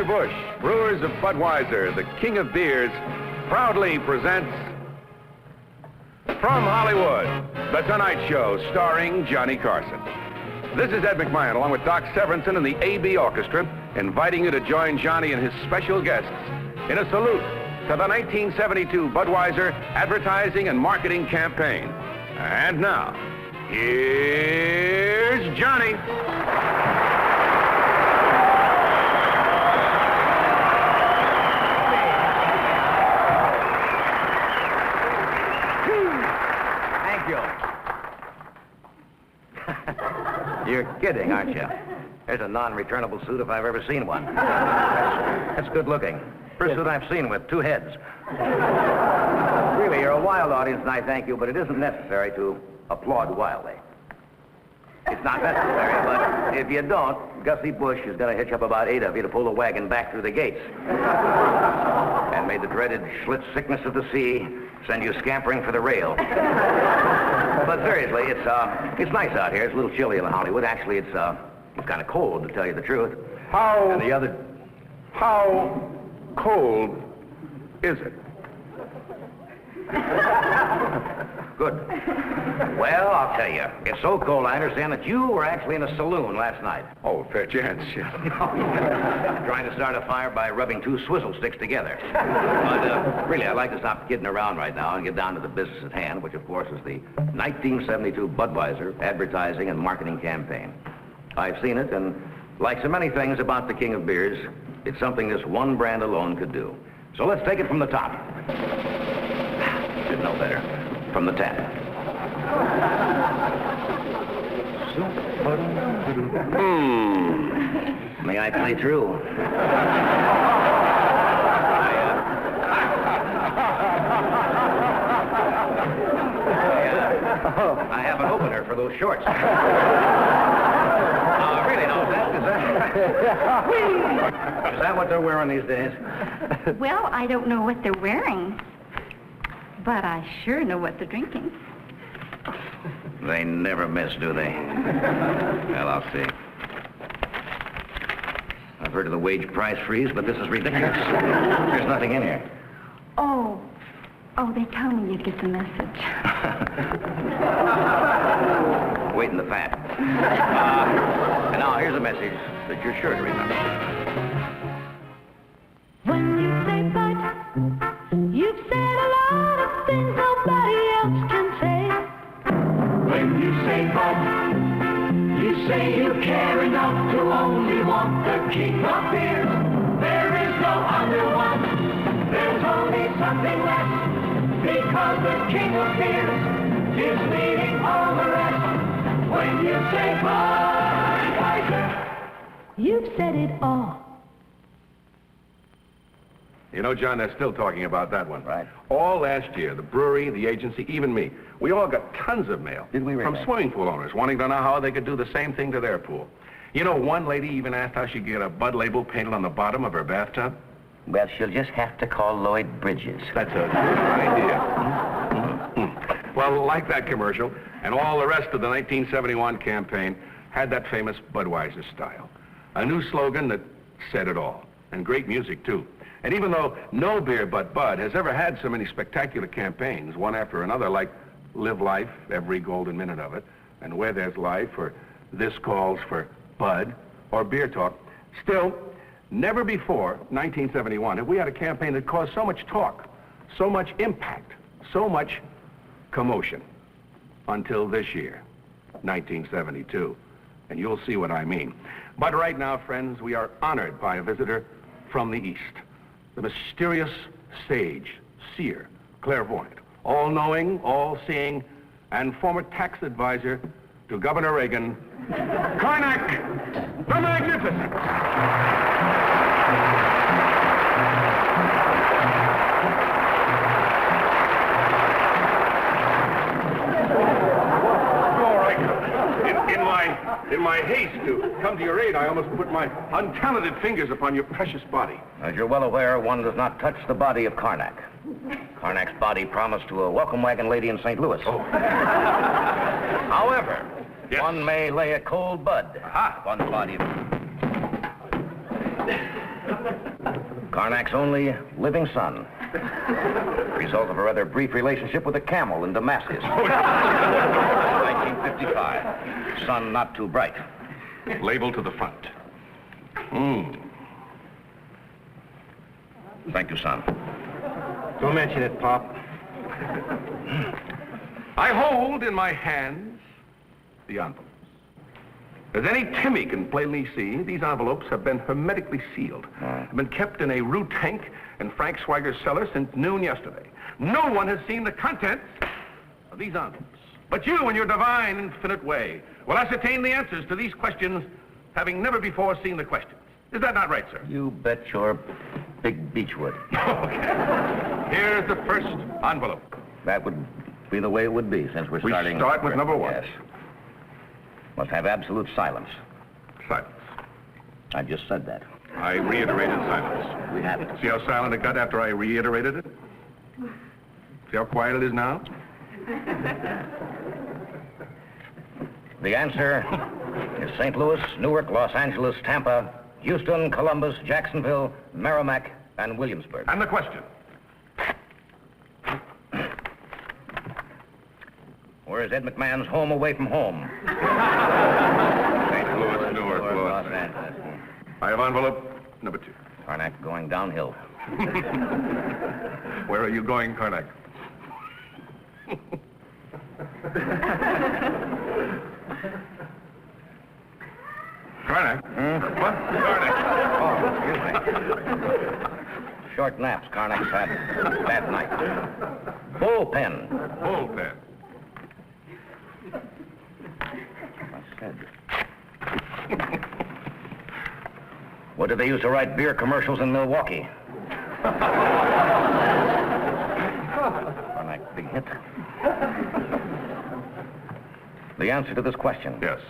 Anheuser-Busch, brewers of Budweiser, the king of beers, proudly presents From Hollywood, The Tonight Show, starring Johnny Carson. This is Ed McMahon, along with Doc Severinsen and the AB Orchestra, inviting you to join Johnny and his special guests in a salute to the 1972 Budweiser advertising and marketing campaign. And now, here's Johnny. Thank you. You're kidding, aren't you? There's a non-returnable suit if I've ever seen one. That's good looking. First suit I've seen with two heads. Really, you're a wild audience, and I thank you, but it isn't necessary to applaud wildly. It's not necessary, but if you don't, Gussie Bush is going to hitch up about 8 of you to pull the wagon back through the gates. And may the dreaded Schlitz sickness of the sea send you scampering for the rail. But seriously, it's nice out here. It's a little chilly in Hollywood. Actually, it's kind of cold, to tell you the truth. How cold is it? Good. Well, I'll tell you. It's so cold, I understand that you were actually in a saloon last night. Oh, fair chance, yeah. Trying to start a fire by rubbing 2 swizzle sticks together. But really, I'd like to stop kidding around right now and get down to the business at hand, which, of course, is the 1972 Budweiser advertising and marketing campaign. I've seen it, and like so many things about the king of beers, it's something this one brand alone could do. So let's take it from the top. Should know better. From the tap. May I play through? I have an opener for those shorts. Really, no, is that what they're wearing these days? Well, I don't know what they're wearing, but I sure know what they're drinking. They never miss, do they? Well, I'll see. I've heard of the wage price freeze, but this is ridiculous. There's nothing in here. Oh, they told me you'd get the message. Wait in the fat. And now here's a message that you're sure to remember. When you say but, you've said a lot of things nobody else can say. When you say but, you say you care enough to only want the king of beer. There is no other one, there's only something less, because the king of beer is leading all the rest. When you say Budweiser, you've said it all. You know, John, they're still talking about that one. Right. All last year, the brewery, the agency, even me, we all got tons of mail. Did we really? From swimming pool owners wanting to know how they could do the same thing to their pool. You know, one lady even asked how she could get a Bud label painted on the bottom of her bathtub. Well, she'll just have to call Lloyd Bridges. That's a good idea. Well, like that commercial, and all the rest of the 1971 campaign had that famous Budweiser style. A new slogan that said it all. And great music, too. And even though no beer but Bud has ever had so many spectacular campaigns, one after another, like Live Life, every golden minute of it, and Where There's Life, or This Calls for Bud, or Beer Talk, still, never before 1971 have we had a campaign that caused so much talk, so much impact, so much commotion, until this year, 1972. And you'll see what I mean. But right now, friends, we are honored by a visitor from the East. The mysterious sage, seer, clairvoyant, all-knowing, all-seeing, and former tax advisor to Governor Reagan, Carnac the Magnificent. In my haste to come to your aid, I almost put my untalented fingers upon your precious body. As you're well aware, one does not touch the body of Carnac. Carnac's body promised to a welcome wagon lady in St. Louis. Oh. However, yes, one may lay a cold bud upon the body of... Karnak's only living son. Result of a rather brief relationship with a camel in Damascus. 1955. Son not too bright. Label to the front. Thank you, son. Don't mention it, Pop. I hold in my hands the envelopes. As any Timmy can plainly see, these envelopes have been hermetically sealed. Have been kept in a root tank in Frank Swiger's cellar since noon yesterday. No one has seen the contents of these envelopes. But you, in your divine, infinite way, will ascertain the answers to these questions, having never before seen the questions. Is that not right, sir? You bet your big beechwood. Okay. Here's the first envelope. That would be the way it would be, since we're starting... We start with number one. Yes. Must have absolute silence. Silence. I just said that. I reiterated silence. We have it. See how silent it got after I reiterated it? See how quiet it is now? The answer is St. Louis, Newark, Los Angeles, Tampa, Houston, Columbus, Jacksonville, Merrimack, and Williamsburg. And the question. Where is Ed McMahon's home away from home? St. Louis, Newark, Los Los Angeles. I have envelope number 2. Karnak going downhill. Where are you going, Karnak? Karnak? What? Karnak. Oh, excuse me. Short naps. Karnak's had bad night. Bullpen. Bullpen. I said. What do they use to write beer commercials in Milwaukee? Karnak, big hit. The answer to this question. Yes.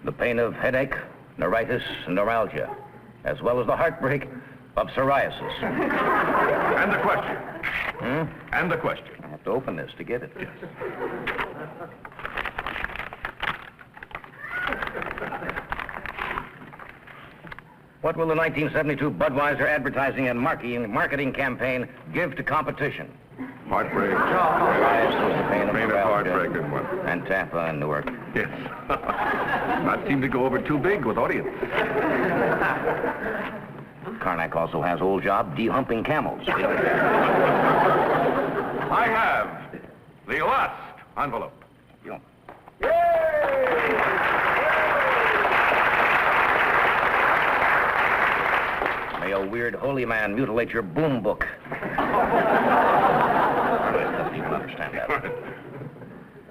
The pain of headache, neuritis, and neuralgia, as well as the heartbreak of psoriasis. And the question. And the question. I have to open this to get it. Yes. What will the 1972 Budweiser advertising and marketing campaign give to competition? Heartbreak. Psoriasis, the pain of Pain of neuralgia, heartbreak and what? and Tampa and Newark. Yes. Not seem to go over too big with audience. Karnak also has old job de-humping camels. I have the last envelope. You. May a weird holy man mutilate your boom book. Doesn't even understand that.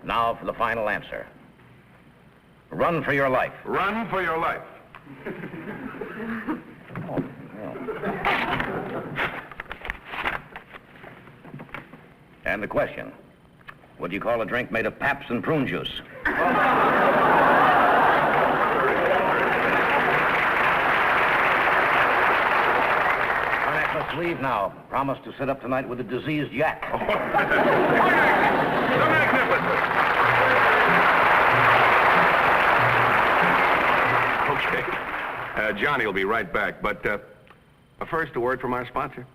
Now for the final answer. Run for your life. Run for your life. Oh, yeah. And the question. What do you call a drink made of Pabst and prune juice? Karnak must leave now. Promise to sit up tonight with a diseased yak. The magnificent. Okay. Johnny will be right back, but first a word from our sponsor.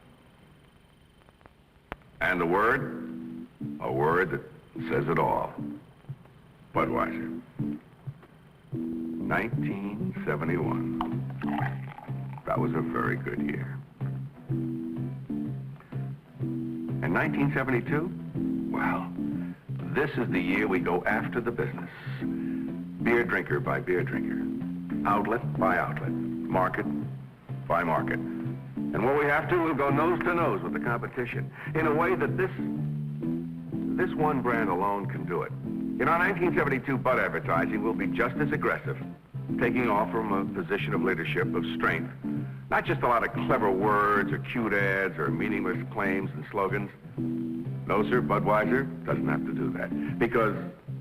And a word that says it all. Budweiser. 1971. That was a very good year. And 1972? Well, this is the year we go after the business. Beer drinker by beer drinker. Outlet by outlet. Market by market. And where we have to, we'll go nose to nose with the competition in a way that this one brand alone can do it. In our 1972 Bud advertising, we'll be just as aggressive, taking off from a position of leadership, of strength. Not just a lot of clever words or cute ads or meaningless claims and slogans. No, sir, Budweiser doesn't have to do that. Because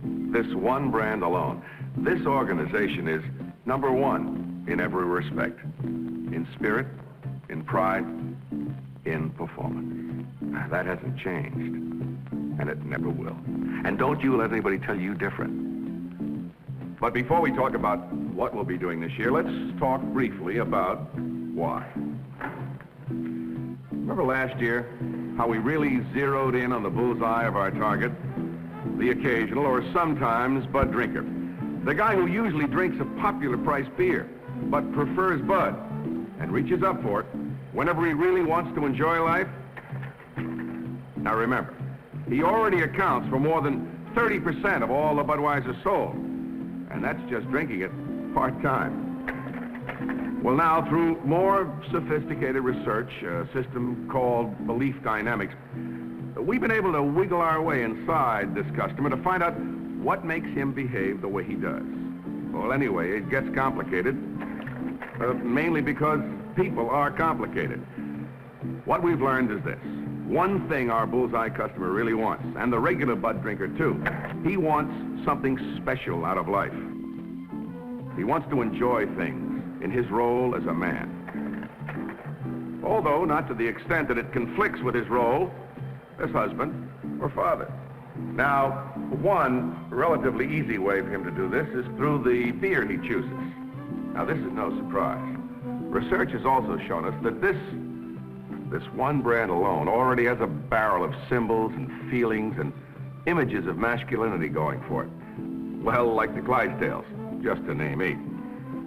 this one brand alone, this organization is number one in every respect. In spirit, in pride, in performance. That hasn't changed, and it never will. And don't you let anybody tell you different. But before we talk about what we'll be doing this year, let's talk briefly about why. Remember last year how we really zeroed in on the bullseye of our target? The occasional or sometimes Bud drinker. The guy who usually drinks a popular price beer, but prefers Bud and reaches up for it whenever he really wants to enjoy life. Now remember, he already accounts for more than 30% of all the Budweiser sold, and that's just drinking it part-time. Well, now, through more sophisticated research, a system called belief dynamics, we've been able to wiggle our way inside this customer to find out what makes him behave the way he does. Well, anyway, it gets complicated, mainly because people are complicated. What we've learned is this. One thing our bullseye customer really wants, and the regular Bud drinker too, he wants something special out of life. He wants to enjoy things in his role as a man. Although not to the extent that it conflicts with his role as husband or father. Now, one relatively easy way for him to do this is through the beer he chooses. Now, this is no surprise. Research has also shown us that this one brand alone already has a barrel of symbols and feelings and images of masculinity going for it. Well, like the Clydesdales, just to name 8.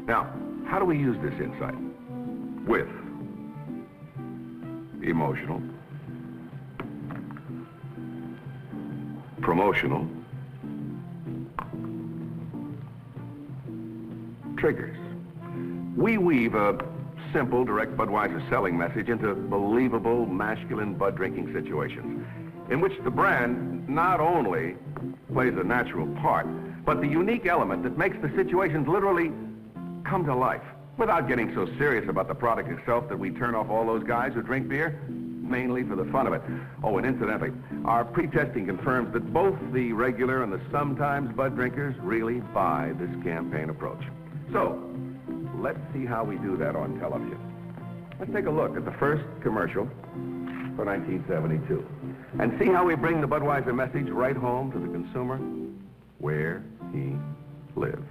Now, how do we use this insight? With emotional, promotional, triggers. We weave a simple, direct Budweiser selling message into believable, masculine Bud drinking situations in which the brand not only plays a natural part, but the unique element that makes the situations literally come to life without getting so serious about the product itself that we turn off all those guys who drink beer, mainly for the fun of it. Oh, and incidentally, our pre-testing confirms that both the regular and the sometimes Bud drinkers really buy this campaign approach. So, let's see how we do that on television. Let's take a look at the first commercial for 1972 and see how we bring the Budweiser message right home to the consumer where he lives.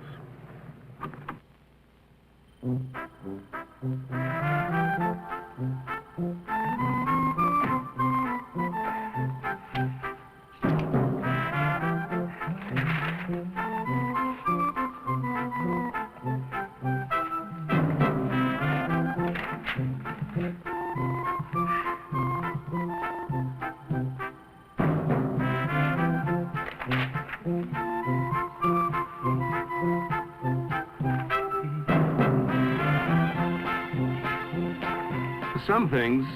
Some things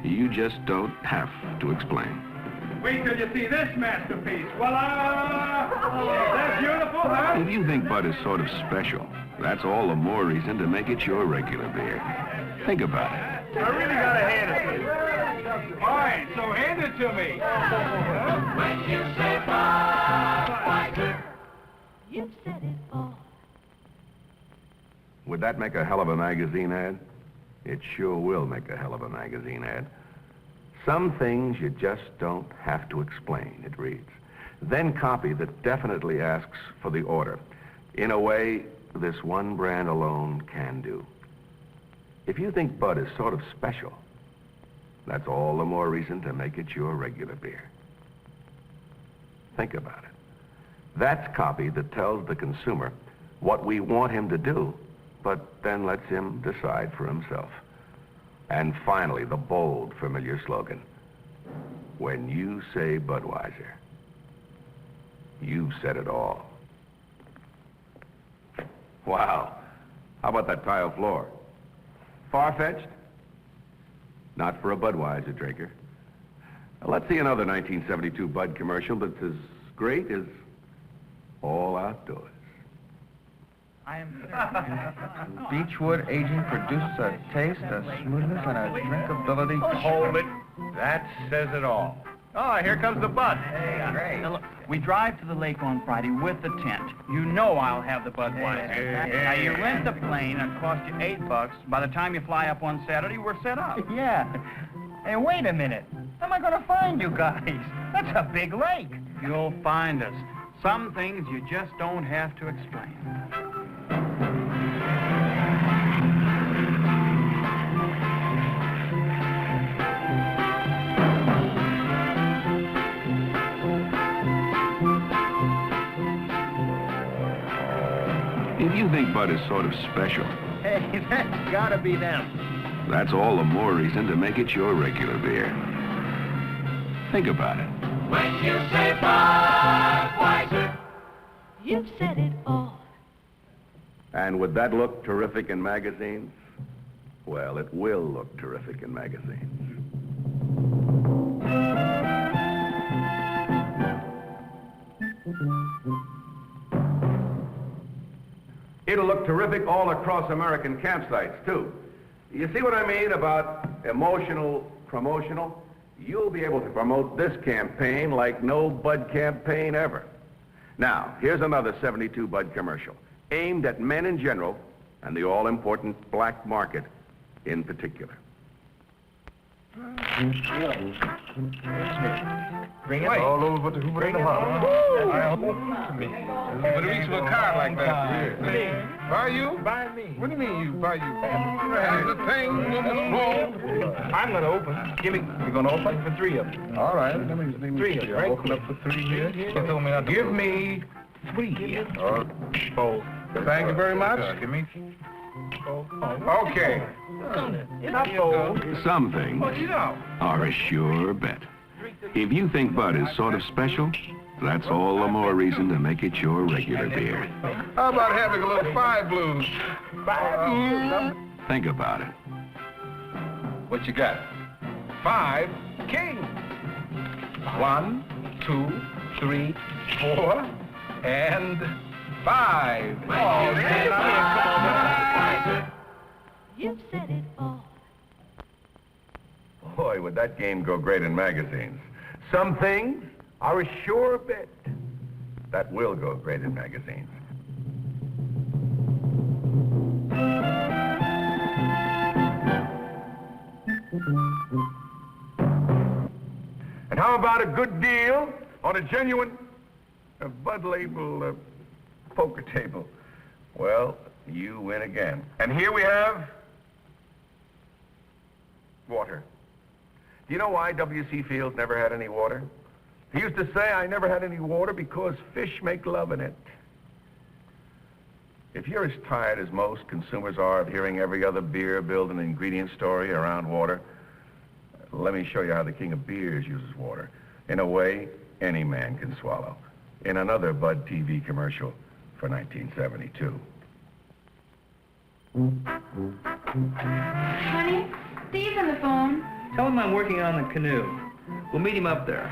you just don't have to explain. Wait till you see this masterpiece. Voila! That's beautiful, huh? If you think Bud is sort of special, that's all the more reason to make it your regular beer. Think about it. I really gotta hand it to you. All right, so hand it to me. When you say Budweiser, you've said it all. Would that make a hell of a magazine ad? It sure will make a hell of a magazine ad. Some things you just don't have to explain, it reads. Then copy that definitely asks for the order, in a way this one brand alone can do. If you think Bud is sort of special, that's all the more reason to make it your regular beer. Think about it. That's copy that tells the consumer what we want him to do, but then lets him decide for himself. And finally, the bold, familiar slogan. When you say Budweiser, you've said it all. Wow. How about that tile floor? Far-fetched? Not for a Budweiser drinker. Now, let's see another 1972 Bud commercial that's as great as all outdoors. Beechwood aging produces a taste, a smoothness, and a drinkability. Hold it. That says it all. Oh, here comes the Bud. Great. Now, look, we drive to the lake on Friday with the tent. You know I'll have the Budweiser. Now, you rent the plane, and it costs you $8. By the time you fly up on Saturday, we're set up. Yeah. Hey, wait a minute. How am I going to find you guys? That's a big lake. You'll find us. Some things you just don't have to explain. If you think Bud is sort of special, Hey, that's gotta be them. that's all the more reason to make it your regular beer. Think about it. When you say Budweiser, you've said it all. And would that look terrific in magazines? Well, it will look terrific in magazines. It'll look terrific all across American campsites, too. You see what I mean about emotional promotional? You'll be able to promote this campaign like no Bud campaign ever. Now, here's another 72 Bud commercial, aimed at men in general and the all-important black market in particular. Bring it all over to Hoover in the Hall. To me. But reach for a card like that. By you? By me. What do you mean you? By you? That's the thing in this world. I'm gonna open. Give me. You're gonna open for 3 of them. All right. Let me 3 of them. I'll open up for 3 here. You told me not to. Give me 3. 4. Thank you very much. Give me 4. Okay. Not 4. Some things are a sure bet. If you think Bud is sort of special, that's all the more reason to make it your regular beer. How about having a little 5 blues? 5 blues? Think about it. What you got? 5 kings. 1, 2, 3, 4, and 5. Oh, man, You've said it all. Boy, would that game go great in magazines. Some things are a sure bet. That will go great in magazines. And how about a good deal on a genuine Bud label poker table? Well, you win again. And here we have water. Do you know why W.C. Fields never had any water? He used to say, I never had any water because fish make love in it. If you're as tired as most consumers are of hearing every other beer build an ingredient story around water, let me show you how the king of beers uses water in a way any man can swallow. In another Bud TV commercial for 1972. Honey, Steve's on the phone. Tell him I'm working on the canoe. We'll meet him up there.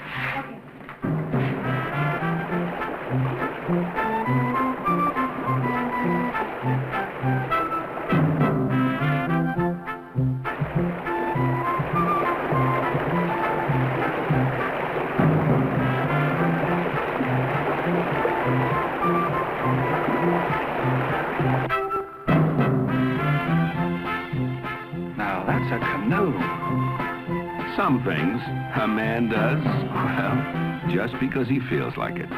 Now, that's a canoe. Some things a man does, well, just because he feels like it.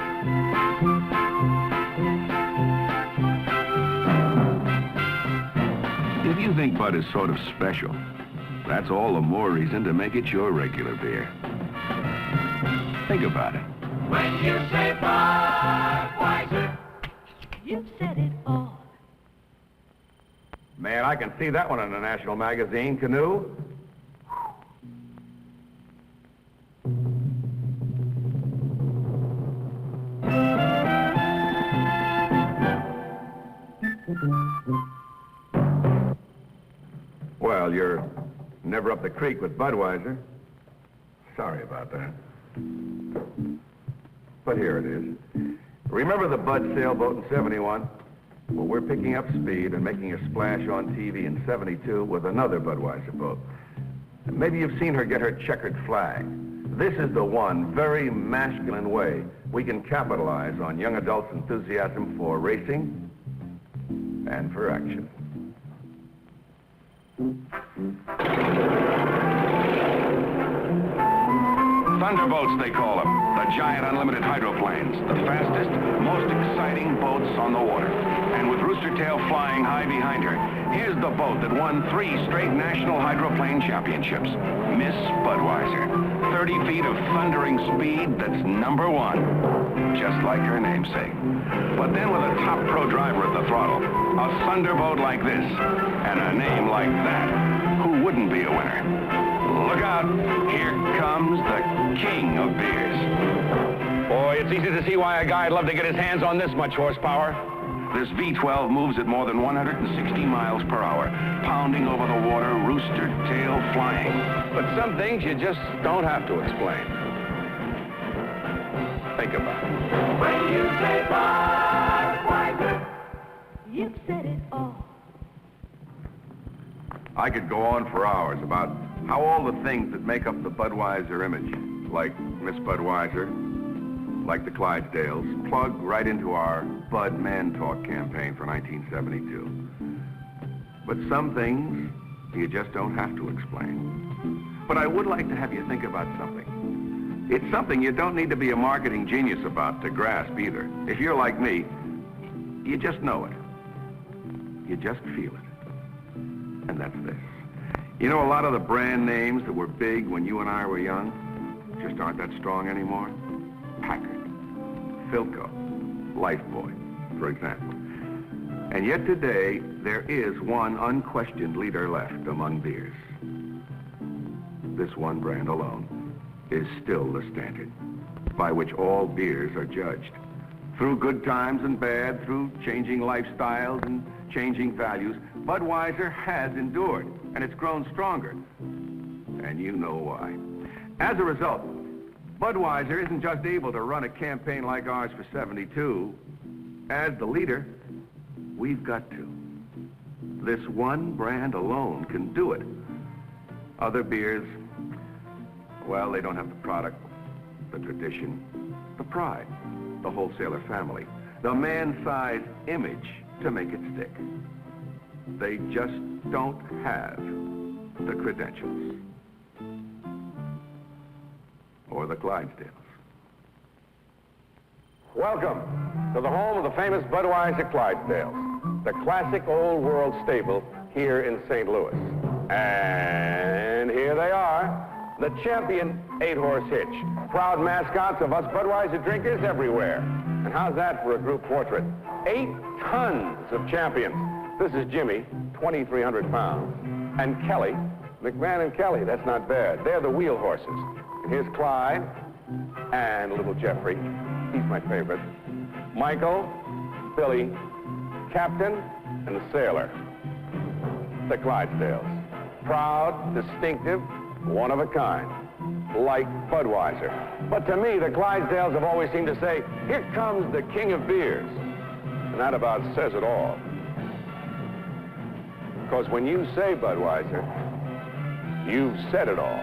If you think Bud is sort of special, that's all the more reason to make it your regular beer. Think about it. When you say Budweiser, you've said it all. Man, I can see that one in a national magazine, Canoe. Well, you're never up the creek with Budweiser. Sorry about that. But here it is. Remember the Bud sailboat in 71? Well, we're picking up speed and making a splash on TV in 72 with another Budweiser boat. Maybe you've seen her get her checkered flag. This is the one very masculine way we can capitalize on young adults' enthusiasm for racing and for action. Thunderbolts, they call them. The giant unlimited hydroplanes. The fastest, most exciting boats on the water. And with Roos rooster tail flying high behind her. Here's the boat that won 3 straight national hydroplane championships. Miss Budweiser. 30 feet of thundering speed that's #1. Just like her namesake. But then with a top pro driver at the throttle, a thunderboat like this, and a name like that, who wouldn't be a winner? Look out, here comes the king of beers. Boy, it's easy to see why a guy'd love to get his hands on this much horsepower. This V12 moves at more than 160 miles per hour, pounding over the water, rooster tail flying. But some things you just don't have to explain. Think about it. When you say Budweiser, you've said it all. I could go on for hours about how all the things that make up the Budweiser image, like Miss Budweiser, like the Clydesdales, plug right into our Bud Man Talk campaign for 1972. But some things you just don't have to explain. But I would like to have you think about something. It's something you don't need to be a marketing genius about to grasp either. If you're like me, you just know it. You just feel it. And that's this. You know, a lot of the brand names that were big when you and I were young just aren't that strong anymore. Packard, Philco, Lifebuoy, for example. And yet today, there is one unquestioned leader left among beers. This one brand alone is still the standard by which all beers are judged. Through good times and bad, through changing lifestyles and changing values, Budweiser has endured, and it's grown stronger. And you know why. As a result, Budweiser isn't just able to run a campaign like ours for 72. As the leader, we've got to. This one brand alone can do it. Other beers, well, they don't have the product, the tradition, the pride, the wholesaler family, the man-sized image to make it stick. They just don't have the credentials. Or the Clydesdales. Welcome to the home of the famous Budweiser Clydesdales, the classic old world stable here in St. Louis. And here they are, the champion 8-horse hitch, proud mascots of us Budweiser drinkers everywhere. And how's that for a group portrait? 8 tons of champions. This is Jimmy, 2,300 pounds. And Kelly, McMahon and Kelly, that's not bad. They're the wheel horses. And here's Clyde and little Jeffrey. He's my favorite. Michael, Billy, Captain, and the sailor. The Clydesdales. Proud, distinctive, one of a kind. Like Budweiser. But to me, the Clydesdales have always seemed to say, here comes the king of beers. And that about says it all. Because when you say Budweiser, you've said it all.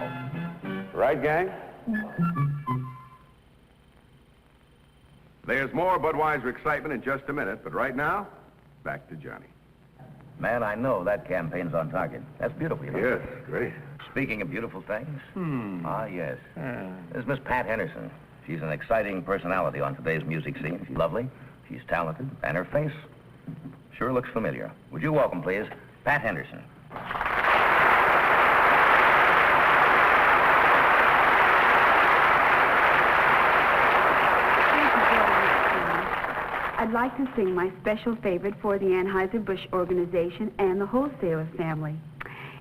Right, gang? There's more Budweiser excitement in just a minute, but right now, back to Johnny. Man, I know that campaign's on target. That's beautiful, you know. Yes, great. Speaking of beautiful things. Ah, yes. There's Miss Pat Henderson. She's an exciting personality on today's music scene. She's lovely, she's talented, and her face sure looks familiar. Would you welcome, please, Pat Henderson. I'd like to sing my special favorite for the Anheuser-Busch organization and the wholesaler family.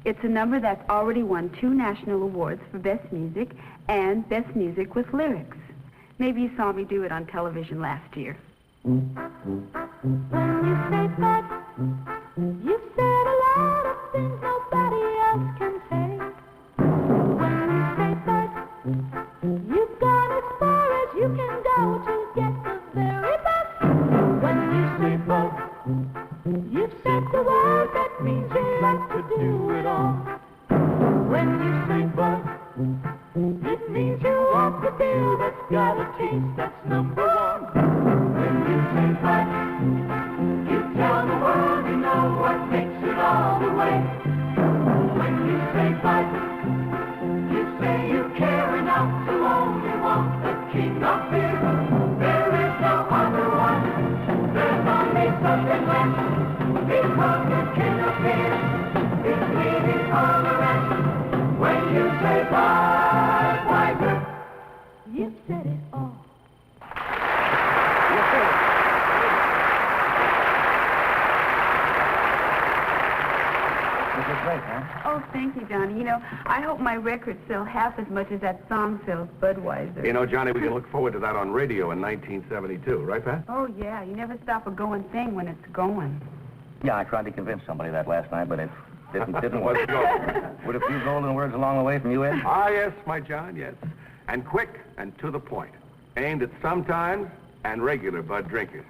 It's a number that's already won 2 national awards for Best Music and Best Music with Lyrics. Maybe you saw me do it on television last year. When you say Bud, you've said a lot of things nobody else can say. When you say Bud, you've gone as far as you can go to get the very best. When you say Bud, you've said the word that means you'd like to do it all. When you say Bud, it means you want the beer that's got a taste that's #1. When you say Bud, you tell the world you know what makes it all the way. When you say Bud, you say you care enough to only want the king of beer. There is no other one. There's only something less. say Budweiser. You said it all. This is great, huh? Oh, thank you, Johnny. You know, I hope my records sell half as much as that song sells Budweiser. You know, Johnny, we can look forward to that on radio in 1972, right, Pat? Oh, yeah. You never stop a going thing when it's going. Yeah, I tried to convince somebody that last night, but it didn't work. Let's go. With a few golden words along the way from you, Ed? Ah, yes, my John, yes. And quick and to the point. Aimed at sometimes and regular Bud drinkers.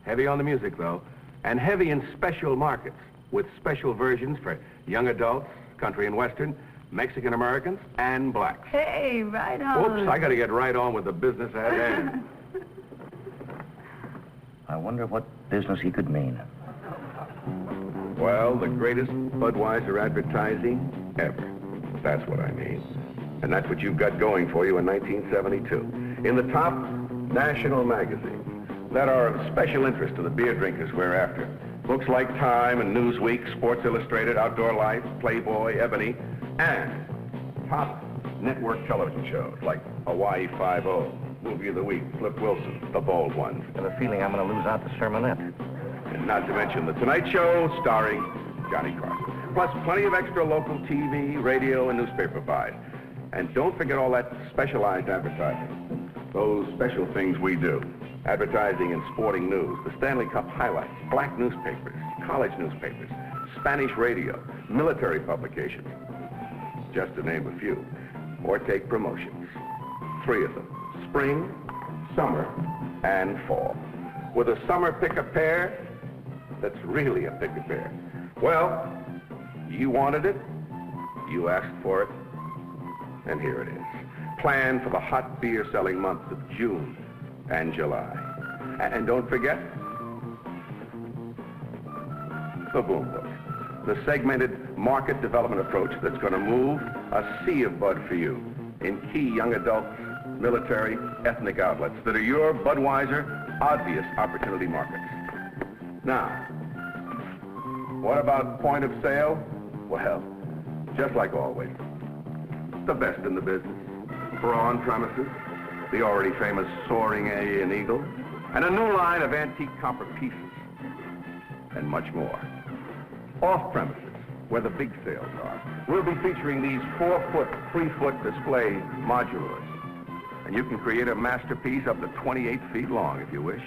Heavy on the music, though, and heavy in special markets, with special versions for young adults, country and western, Mexican Americans, and blacks. Hey, right on. Oops, I got to get right on with the business at hand. I wonder what business he could mean. Well, the greatest Budweiser advertising ever. That's what I mean. And that's what you've got going for you in 1972. In the top national magazines that are of special interest to the beer drinkers we're after. Books like Time and Newsweek, Sports Illustrated, Outdoor Life, Playboy, Ebony, and top network television shows like Hawaii Five-0, Movie of the Week, Flip Wilson, The Bold Ones. I have a feeling I'm going to lose out the sermonette. And not to mention The Tonight Show starring Johnny Carson. Plus plenty of extra local TV, radio, and newspaper buys. And don't forget all that specialized advertising. Those special things we do. Advertising in sporting news, the Stanley Cup highlights, black newspapers, college newspapers, Spanish radio, military publications, just to name a few. Or take promotions. 3 of them, spring, summer, and fall. With a summer pick-a-pair that's really a pick-a-pair. Well, you wanted it, you asked for it, and here it is. Planned for the hot beer-selling months of June and July. And don't forget, the Boom Book, the segmented market development approach that's going to move a sea of Bud for you in key young adult, military, ethnic outlets that are your Budweiser obvious opportunity markets. Now, what about point of sale? Well, just like always, the best in the business. For on-premises, the already famous Soaring A and Eagle, and a new line of antique copper pieces, and much more. Off-premises, where the big sales are, we'll be featuring these 4-foot, 3-foot display modulars. And you can create a masterpiece up to 28 feet long if you wish.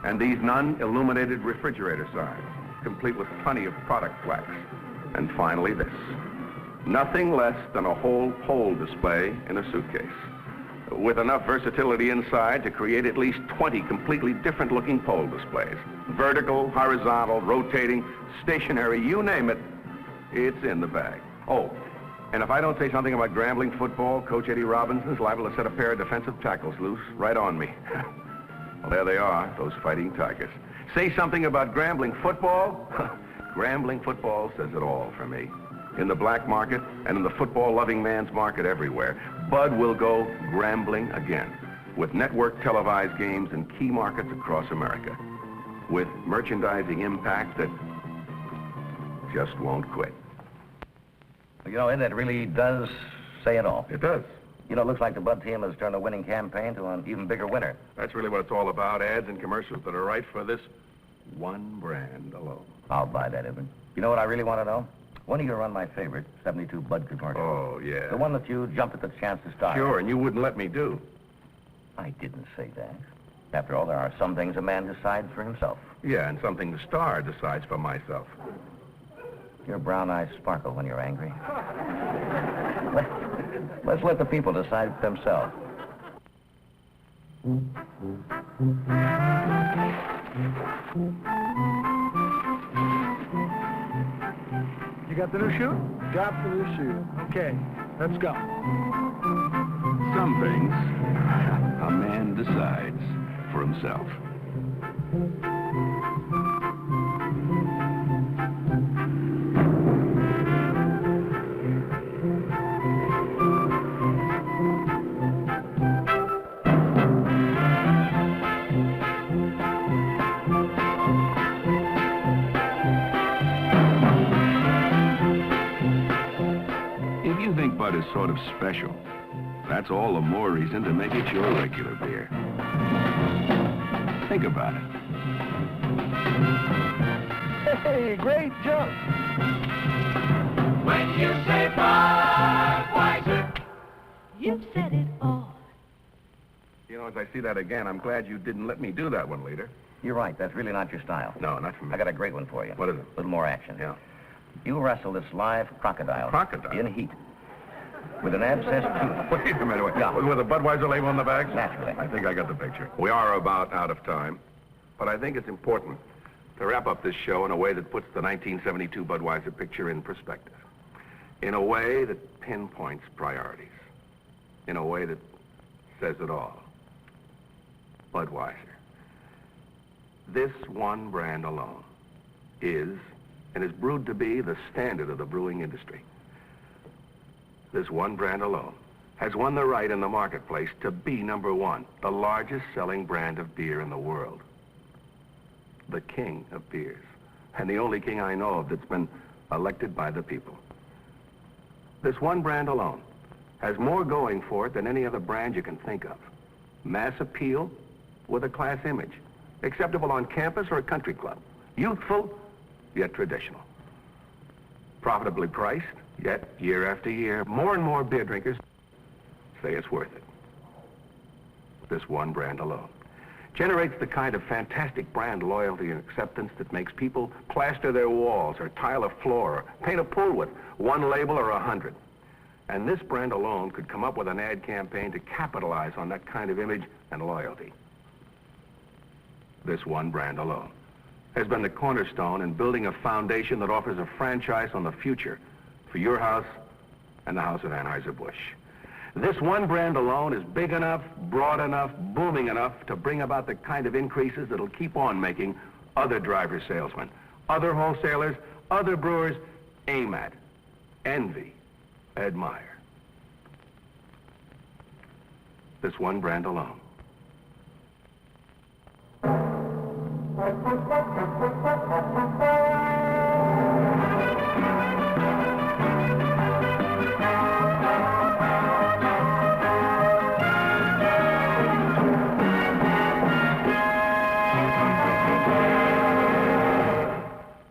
And these non-illuminated refrigerator signs, complete with plenty of product flags. And finally this, nothing less than a whole pole display in a suitcase, with enough versatility inside to create at least 20 completely different looking pole displays. Vertical, horizontal, rotating, stationary, you name it, it's in the bag. Oh, and if I don't say something about Grambling football, Coach Eddie Robinson's liable to set a pair of defensive tackles loose right on me. Well, there they are, those fighting tigers. Say something about Grambling football? Grambling football says it all for me. In the black market and in the football-loving man's market everywhere, Bud will go Grambling again, with network televised games in key markets across America, with merchandising impact that just won't quit. You know, Ed, that really does say it all. It does. You know, it looks like the Bud team has turned a winning campaign to an even bigger winner. That's really what it's all about, ads and commercials that are right for this one brand alone. I'll buy that, Edwin. You know what I really want to know? When are you going to run my favorite 72 Bud commercial? Oh, yeah. The one that you jumped at the chance to star. Sure, and you wouldn't let me do. I didn't say that. After all, there are some things a man decides for himself. Yeah, and something the star decides for myself. Your brown eyes sparkle when you're angry. Let's let the people decide for themselves. You got the new shoe? Got the new shoe. Okay, let's go. Some things a man decides for himself. Bud is sort of special. That's all the more reason to make it your regular beer. Think about it. Hey, great jump. When you say Budweiser, you've said it all. You know, as I see that again, I'm glad you didn't let me do that one, leader. You're right. That's really not your style. No, not for me. I got a great one for you. What is it? A little more action. Yeah. You wrestle this live crocodile. Crocodile? In heat. With an abscessed tooth. Wait a minute. Wait. Yeah. With a Budweiser label on the back? Naturally. I think I got the picture. We are about out of time, but I think it's important to wrap up this show in a way that puts the 1972 Budweiser picture in perspective. In a way that pinpoints priorities. In a way that says it all. Budweiser. This one brand alone is, and is brewed to be, the standard of the brewing industry. This one brand alone has won the right in the marketplace to be number one, the largest selling brand of beer in the world. The king of beers, and the only king I know of that's been elected by the people. This one brand alone has more going for it than any other brand you can think of. Mass appeal with a class image, acceptable on campus or a country club. Youthful, yet traditional. Profitably priced, yet year after year, more and more beer drinkers say it's worth it. This one brand alone generates the kind of fantastic brand loyalty and acceptance that makes people plaster their walls or tile a floor or paint a pool with one label or 100. And this brand alone could come up with an ad campaign to capitalize on that kind of image and loyalty. This one brand alone has been the cornerstone in building a foundation that offers a franchise on the future for your house and the house of Anheuser-Busch. This one brand alone is big enough, broad enough, booming enough to bring about the kind of increases that'll keep on making other driver salesmen, other wholesalers, other brewers aim at, envy, admire. This one brand alone.